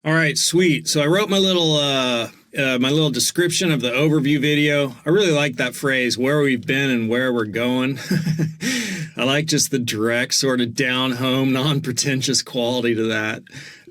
All right, sweet. So I wrote my little description of the overview video. I really like that phrase, where we've been and where we're going. I like just the direct, sort of down home, non-pretentious quality to that.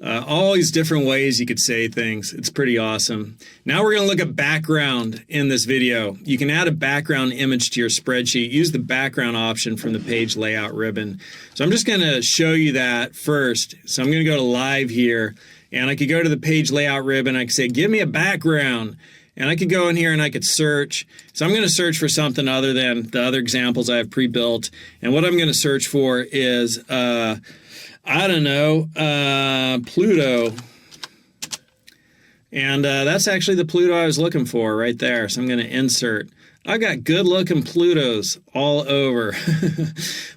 All these different ways you could say things. It's pretty awesome. Now we're going to look at background in this video. You can add a background image to your spreadsheet. Use the background option from the page layout ribbon. So I'm just going to show you that first. So I'm going to go to live here. And I could go to the page layout ribbon. I could say, give me a background. And I could go in here and I could search. So I'm going to search for something other than the other examples I have pre-built. And what I'm going to search for is, I don't know, Pluto. And that's actually the Pluto I was looking for right there. So I'm going to insert. I got good looking Plutos all over.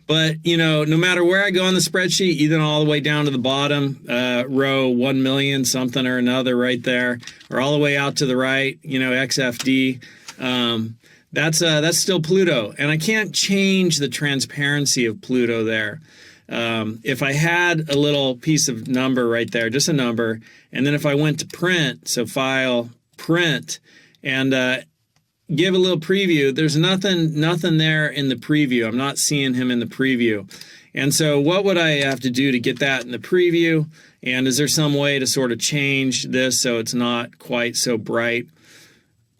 But, you know, no matter where I go on the spreadsheet, even all the way down to the bottom, row 1 million, something or another right there, or all the way out to the right, you know, XFD, that's still Pluto. And I can't change the transparency of Pluto there. If I had a little piece of number right there, just a number, and then if I went to print, so file, print, and give a little preview, there's nothing there in the preview. I'm not seeing him in the preview. And so what would I have to do to get that in the preview? And is there some way to sort of change this so it's not quite so bright?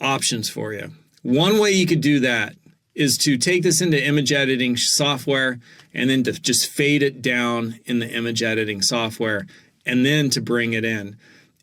Options for you. One way you could do that is to take this into image editing software and then to just fade it down in the image editing software and then to bring it in.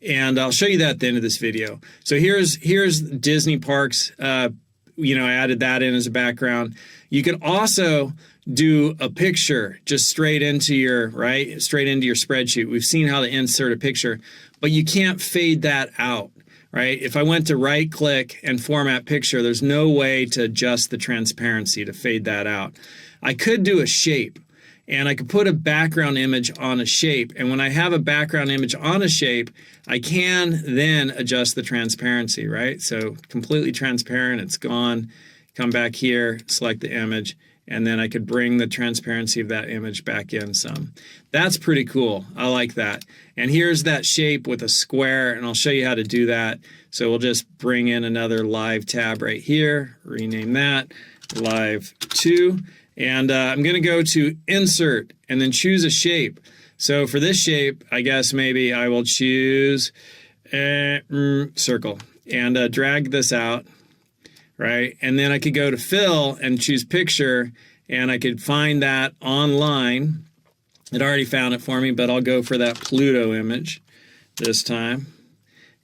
And I'll show you that at the end of this video. So here's Disney parks. You know, I added that in as a background. You could also do a picture just straight into your spreadsheet. We've seen how to insert a picture, but you can't fade that out, right? If I went to right click and format picture, there's no way to adjust the transparency to fade that out. I could do a shape. And I could put a background image on a shape. And when I have a background image on a shape, I can then adjust the transparency, right? So completely transparent, it's gone. Come back here, select the image, and then I could bring the transparency of that image back in some. That's pretty cool. I like that. And here's that shape with a square, and I'll show you how to do that. So we'll just bring in another live tab right here, rename that live 2. And I'm going to go to insert and then choose a shape. So for this shape, I guess maybe I will choose circle and drag this out, right? And then I could go to fill and choose picture, and I could find that online. It already found it for me, but I'll go for that Pluto image this time.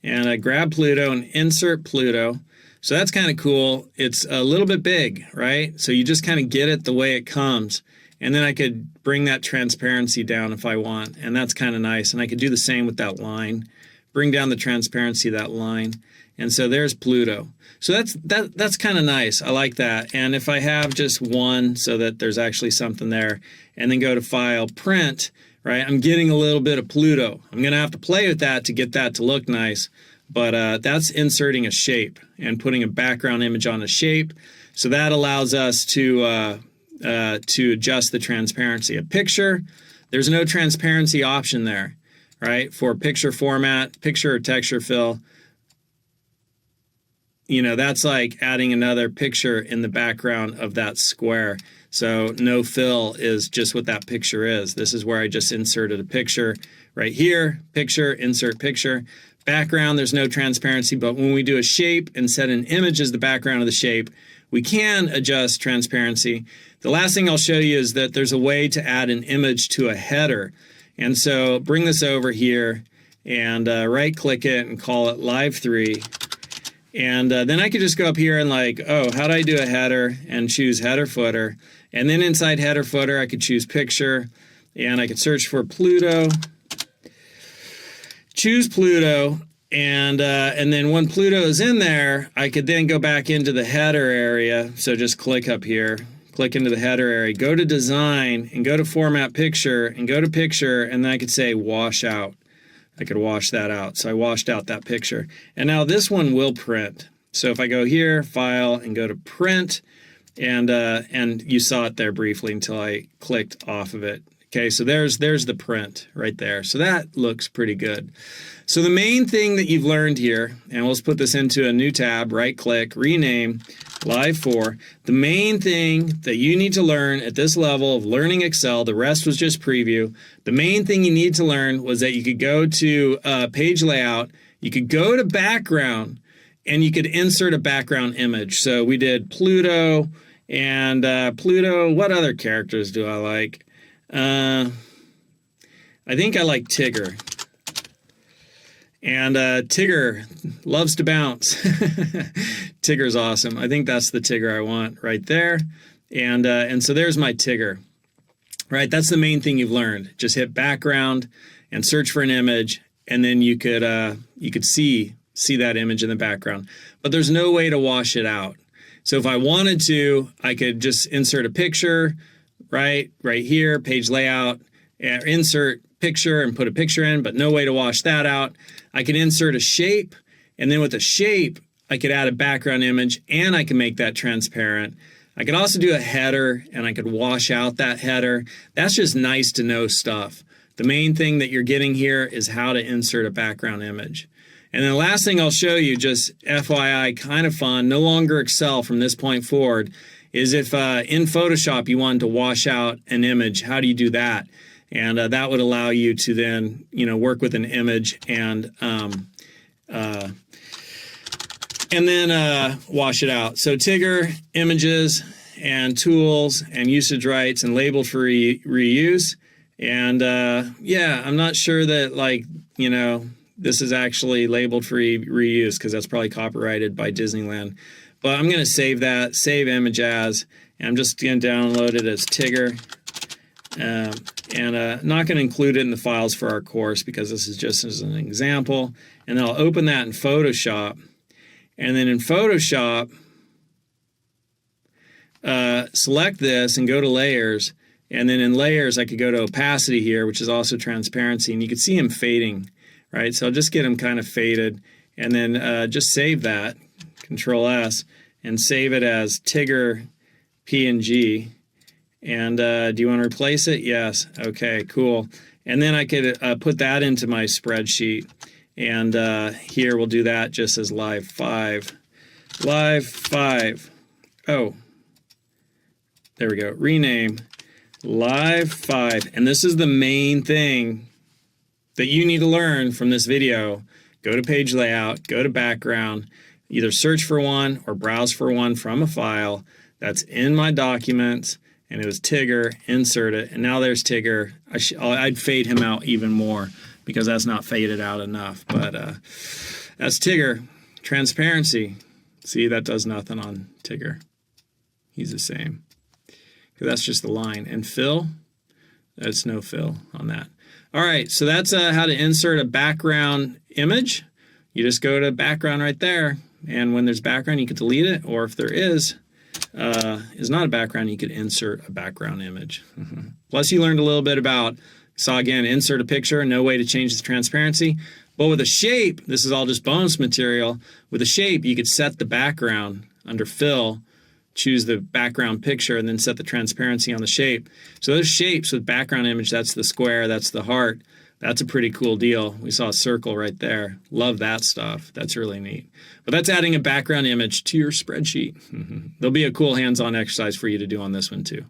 And I grab Pluto and insert Pluto. So that's kind of cool. It's a little bit big, right? So you just kind of get it the way it comes. And then I could bring that transparency down if I want. And that's kind of nice. And I could do the same with that line. Bring down the transparency of that line. And so there's Pluto. So that's kind of nice. I like that. And if I have just one so that there's actually something there, and then go to File, Print, right? I'm getting a little bit of Pluto. I'm going to have to play with that to get that to look nice. But that's inserting a shape and putting a background image on a shape. So that allows us to adjust the transparency. A picture, there's no transparency option there, right? For picture format, picture or texture fill. You know, that's like adding another picture in the background of that square. So no fill is just what that picture is. This is where I just inserted a picture right here, picture, insert picture. Background, there's no transparency, but when we do a shape and set an image as the background of the shape, we can adjust transparency. The last thing I'll show you is that there's a way to add an image to a header. And so bring this over here and right click it and call it Live 3. And then I could just go up here and like, oh, how do I do a header, and choose header footer. And then inside header footer, I could choose picture, and I could search for Pluto. Choose Pluto, and then when Pluto is in there, I could then go back into the header area. So just click up here, click into the header area, go to design, and go to format picture, and go to picture, and then I could say wash out. I could wash that out. So I washed out that picture. And now this one will print. So if I go here, file, and go to print, and you saw it there briefly until I clicked off of it. Okay, so there's the print right there. So that looks pretty good. So the main thing that you've learned here, and let's put this into a new tab, right click, rename, Live 4. The main thing that you need to learn at this level of learning Excel, the rest was just preview. The main thing you need to learn was that you could go to page layout, you could go to background, and you could insert a background image. So we did Pluto, and Pluto, what other characters do I like? I think I like Tigger. And Tigger loves to bounce. Tigger's awesome. I think that's the Tigger I want right there. And so there's my Tigger. Right, that's the main thing you've learned. Just hit background and search for an image, and then you could see that image in the background. But there's no way to wash it out. So if I wanted to, I could just insert a picture, right here, page layout, insert picture and put a picture in, but no way to wash that out. I can insert a shape, and then with a shape, I could add a background image, and I can make that transparent. I could also do a header, and I could wash out that header. That's just nice to know stuff. The main thing that you're getting here is how to insert a background image. And then the last thing I'll show you, just FYI, kind of fun, no longer Excel from this point forward, is if in Photoshop you wanted to wash out an image, how do you do that? And that would allow you to then, work with an image and then wash it out. So Tigger, images, and tools, and usage rights, and labeled for reuse. And yeah, I'm not sure that this is actually labeled for reuse because that's probably copyrighted by Disneyland. But I'm going to save that, save image as, and I'm just going to download it as Tigger. And not going to include it in the files for our course because this is just as an example. And then I'll open that in Photoshop. And then in Photoshop, select this and go to layers. And then in layers, I could go to opacity here, which is also transparency. And you can see him fading, right? So I'll just get him kind of faded. And then just save that, Control S, and save it as Tigger PNG. And do you want to replace it? Yes. Okay, cool. And then I could put that into my spreadsheet. And here we'll do that just as Live 5. Live 5. Oh, there we go. Rename Live 5. And this is the main thing that you need to learn from this video. Go to page layout, go to background, either search for one or browse for one from a file that's in my documents. And it was Tigger, insert it, and now there's Tigger. I'd fade him out even more because that's not faded out enough. But that's Tigger. Transparency. See, that does nothing on Tigger. He's the same. That's just the line. And fill, that's no fill on that. All right, so that's how to insert a background image. You just go to background right there, and when there's background, you can delete it, or if there is not a background, you could insert a background image. Plus, you learned a little bit about, saw again, insert a picture, no way to change the transparency. But with a shape, this is all just bonus material. With a shape, you could set the background under fill, choose the background picture, and then set the transparency on the shape. So those shapes with background image, that's the square, that's the heart. That's a pretty cool deal. We saw a circle right there. Love that stuff. That's really neat. But that's adding a background image to your spreadsheet. There'll be a cool hands-on exercise for you to do on this one too.